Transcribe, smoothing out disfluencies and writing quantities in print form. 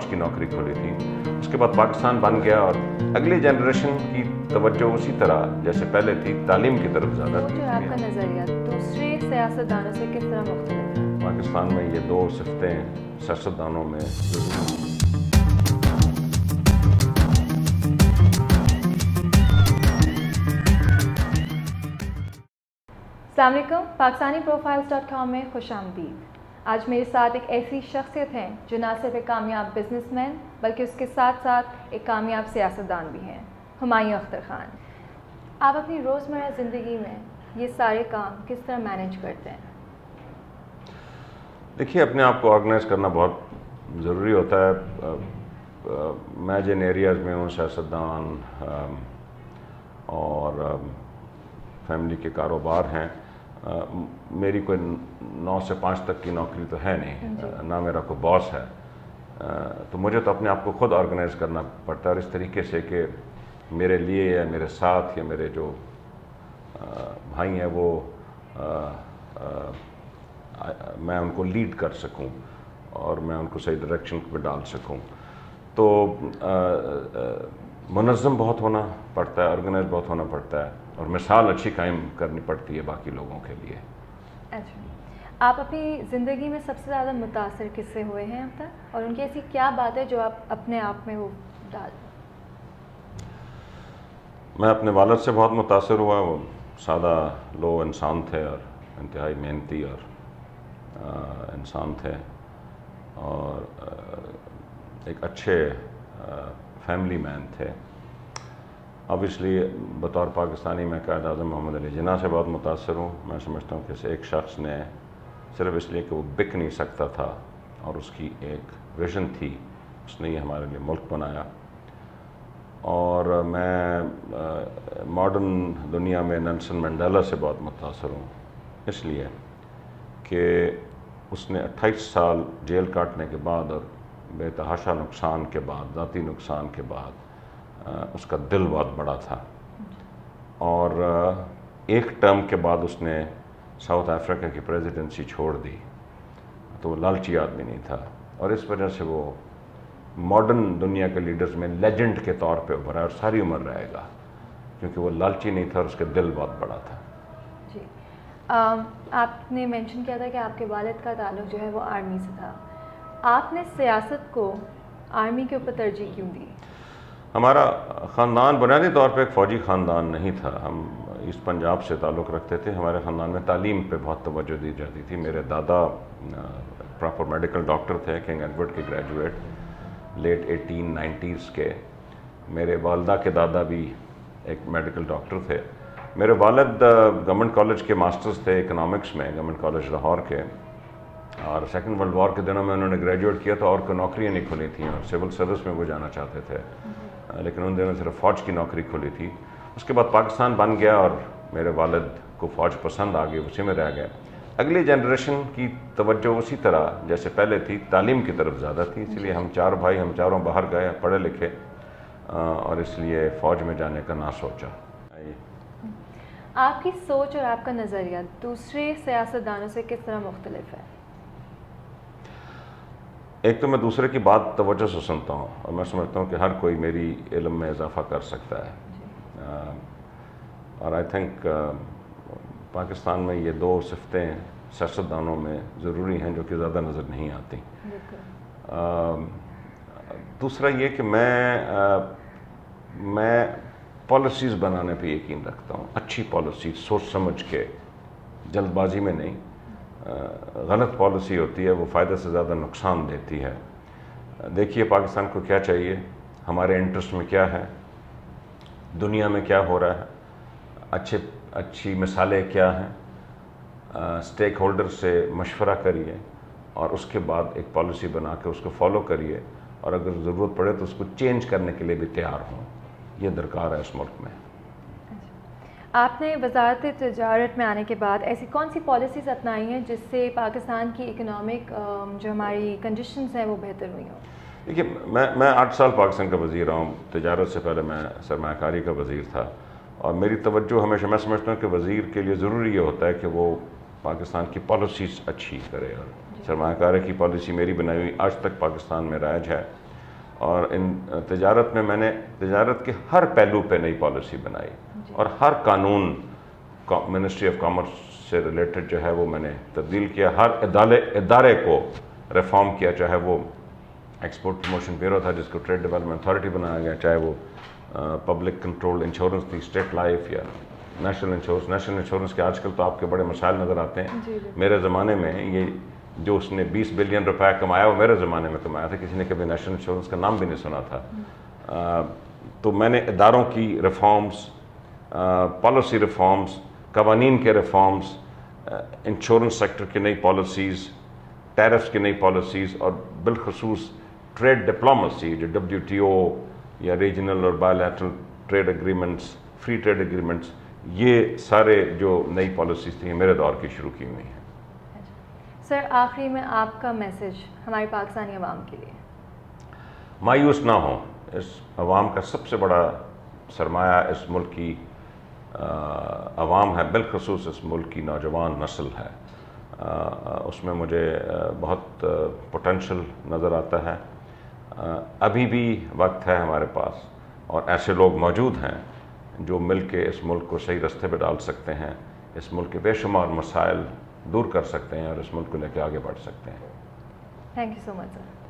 फ़ौज की नौकरी खोली थी। उसके बाद पाकिस्तान बन गया और अगली जनरेशन की तवज्जो उसी तरह जैसे पहले थी तालीम की तरफ ज़्यादा थी। आपका नज़रिया दूसरे सियासतदानों से किस तरह मुख्तलिफ है? पाकिस्तान में ये दो सिफ्तें सियासतदानों में अस्सलाम वालेकुम, pakistaneprofiles.com में खुशामदीद। आज मेरे साथ एक ऐसी शख्सियत हैं जो ना सिर्फ एक कामयाब बिजनेसमैन बल्कि उसके साथ साथ एक कामयाब सियासतदान भी हैं, हुमायूं अख्तर ख़ान। आप अपनी रोज़मर्रा ज़िंदगी में ये सारे काम किस तरह मैनेज करते हैं? देखिए, अपने आप को ऑर्गेनाइज करना बहुत ज़रूरी होता है। मैं जिन एरियाज़ में हूँ, सियासतदान और फैमिली के कारोबार हैं, मेरी कोई 9 से 5 तक की नौकरी तो है नहीं, ना मेरा कोई बॉस है। तो मुझे तो अपने आप को खुद ऑर्गेनाइज करना पड़ता है और इस तरीके से कि मेरे लिए या मेरे साथ या मेरे जो भाई हैं वो मैं उनको लीड कर सकूं और मैं उनको सही डायरेक्शन पे डाल सकूं। तो मुनज़्ज़म बहुत होना पड़ता है, ऑर्गेनाइज बहुत होना पड़ता है और मिसाल अच्छी कायम करनी पड़ती है बाकी लोगों के लिए। अच्छा, आप अपनी ज़िंदगी में सबसे ज़्यादा मुतासर किससे हुए हैं अब तक, और उनकी ऐसी क्या बात है जो आप अपने आप में वो डाल? मैं अपने वालिद से बहुत मुतासर हुआ। वो सादा लो इंसान थे और इंतहाई मेहनती और इंसान थे और एक अच्छे फैमिली मैन थे। ऑब्वियसली बतौर पाकिस्तानी मैं कायद आज़म मोहम्मद अली जिन्ना से बहुत मुतासर हूँ। मैं समझता हूँ कि एक शख्स ने सिर्फ इसलिए कि वो बिक नहीं सकता था और उसकी एक विज़न थी, उसने ये हमारे लिए मुल्क बनाया। और मैं मॉडर्न दुनिया में नेल्सन मंडेला से बहुत मुतासर हूँ, इसलिए कि उसने 28 साल जेल काटने के बाद और बेतहाशा नुकसान के बाद, ज़ाती नुकसान के बाद, उसका दिल बहुत बड़ा था और एक टर्म के बाद उसने साउथ अफ्रीका की प्रेसिडेंसी छोड़ दी। तो वो लालची आदमी नहीं था और इस वजह से वो मॉडर्न दुनिया के लीडर्स में लेजेंड के तौर पे उभरा और सारी उम्र रहेगा, क्योंकि वो लालची नहीं था और उसका दिल बहुत बड़ा था। जी, आपने मेंशन किया था कि आपके वालिद का ताल्लुक़ जो है वो आर्मी से था। आपने सियासत को आर्मी के ऊपर तरजीह क्यों दी? हमारा ख़ानदान बुनियादी तौर पे एक फ़ौजी ख़ानदान नहीं था। हम ईस्ट पंजाब से ताल्लुक़ रखते थे। हमारे ख़ानदान में तालीम पे बहुत तवज्जो दी जाती थी। मेरे दादा प्रॉपर मेडिकल डॉक्टर थे, किंग एडवर्ड के ग्रेजुएट, लेट 1890s के। मेरे वालदा के दादा भी एक मेडिकल डॉक्टर थे। मेरे वालिद गवर्नमेंट कॉलेज के मास्टर्स थे इकनॉमिक्स में, गवर्नमेंट कॉलेज लाहौर के, और सेकंड वर्ल्ड वॉर के दिनों में उन्होंने ग्रेजुएट किया तो और कोई नौकरियाँ नहीं खुली थी और सिविल सर्विस में वो जाना चाहते थे, लेकिन उन दिनों सिर्फ फ़ौज की नौकरी खुली थी। उसके बाद पाकिस्तान बन गया और मेरे वालिद को फ़ौज पसंद आ गई, उसी में रह गए। अगली जनरेशन की तवज्जो उसी तरह जैसे पहले थी तालीम की तरफ ज़्यादा थी, इसलिए हम 4 भाई, हम चारों बाहर गए, पढ़े लिखे, और इसलिए फ़ौज में जाने का ना सोचा। आपकी सोच और आपका नज़रिया दूसरे सियासतदानों से किस तरह मुख्तलिफ है? एक तो मैं दूसरे की बात तवज्जो से सुनता हूँ और मैं समझता हूँ कि हर कोई मेरी इल्म में इजाफ़ा कर सकता है। और आई थिंक पाकिस्तान में ये दो सिफ्तें सियासतदानों में ज़रूरी हैं जो कि ज़्यादा नज़र नहीं आती। दूसरा ये कि मैं पॉलिसीज़ बनाने पे यकीन रखता हूँ, अच्छी पॉलिसी सोच समझ के, जल्दबाजी में नहीं। गलत पॉलिसी होती है वो फ़ायदे से ज़्यादा नुकसान देती है। देखिए पाकिस्तान को क्या चाहिए, हमारे इंटरेस्ट में क्या है, दुनिया में क्या हो रहा है, अच्छी मिसालें क्या हैं, स्टेक होल्डर से मशवरा करिए और उसके बाद एक पॉलिसी बना के उसको फॉलो करिए और अगर ज़रूरत पड़े तो उसको चेंज करने के लिए भी तैयार हों। ये दरकार है इस मुल्क में। आपने वज़ारत तिजारत में आने के बाद ऐसी कौन सी पॉलिसीज़ अपनाई हैं जिससे पाकिस्तान की इकनॉमिक जो हमारी कंडीशंस हैं वो बेहतर हुई हों? देखिए, मैं 8 साल पाकिस्तान का वज़ीर रहा हूँ। तिजारत से पहले मैं सरमायाकारी का वज़ीर था और मेरी तवज्जो हमेशा, मैं समझता हूँ कि वज़ीर के लिए ज़रूरी ये होता है कि वो पाकिस्तान की पॉलिसीज़ अच्छी करे और सरमायाकारी की पॉलिसी मेरी बनाई हुई आज तक पाकिस्तान में राइज है। اور ان تجارت میں نے تجارت کے ہر پہلو پہ نئی پالیسی بنائی اور ہر قانون منسٹری آف کامرس سے ریلیٹڈ جو ہے وہ میں نے تبدیل کیا، ہر ادارے کو ریفارم کیا، چاہے وہ ایکسپورٹ پروموشن بیورو تھا جس کو ٹریڈ ڈیولپمنٹ اتھارٹی بنایا گیا، چاہے وہ پبلک کنٹرول انشورنس تھی، اسٹیٹ لائف یا نیشنل انشورنس کے آج کل تو آپ کے بڑے مسائل نظر آتے ہیں۔ میرے زمانے میں یہ جو اس نے 20 بلین روپے کمایا وہ میرے زمانے میں کمایا تھا، کسی نے کبھی نیشنل انشورنس کا نام بھی نہیں سنا تھا۔ تو میں نے اداروں کی ریفارمز، پالیسی ریفارمز، قوانین کے ریفارمز، انشورنس سیکٹر کی نئی پالیسیز، ٹیرفز کی نئی پالیسیز اور بالخصوص ٹریڈ ڈپلومیسی جو WTO یا ریجنل اور bilateral trade agreements, free trade agreements, یہ سارے جو نئی پالیسیز تھیں میرے دور کی شروع کی ہوئی ہیں۔ سر آخری میں آپ کا میسج ہماری پاکستانی عوام کے لیے؟ مایوس نہ ہوں، اس عوام کا سب سے بڑا سرمایہ اس ملک کی عوام ہے، بالخصوص اس ملک کی نوجوان نسل ہے۔ اس میں مجھے بہت پوٹینشل نظر آتا ہے۔ ابھی بھی وقت ہے ہمارے پاس اور ایسے لوگ موجود ہیں جو مل کے اس ملک کو صحیح راستے پہ ڈال سکتے ہیں، اس ملک کے بے شمار مسائل دور کر سکتے ہیں اور اس ملک کو لے کے آگے بڑھ سکتے ہیں۔ Thank you so much sir.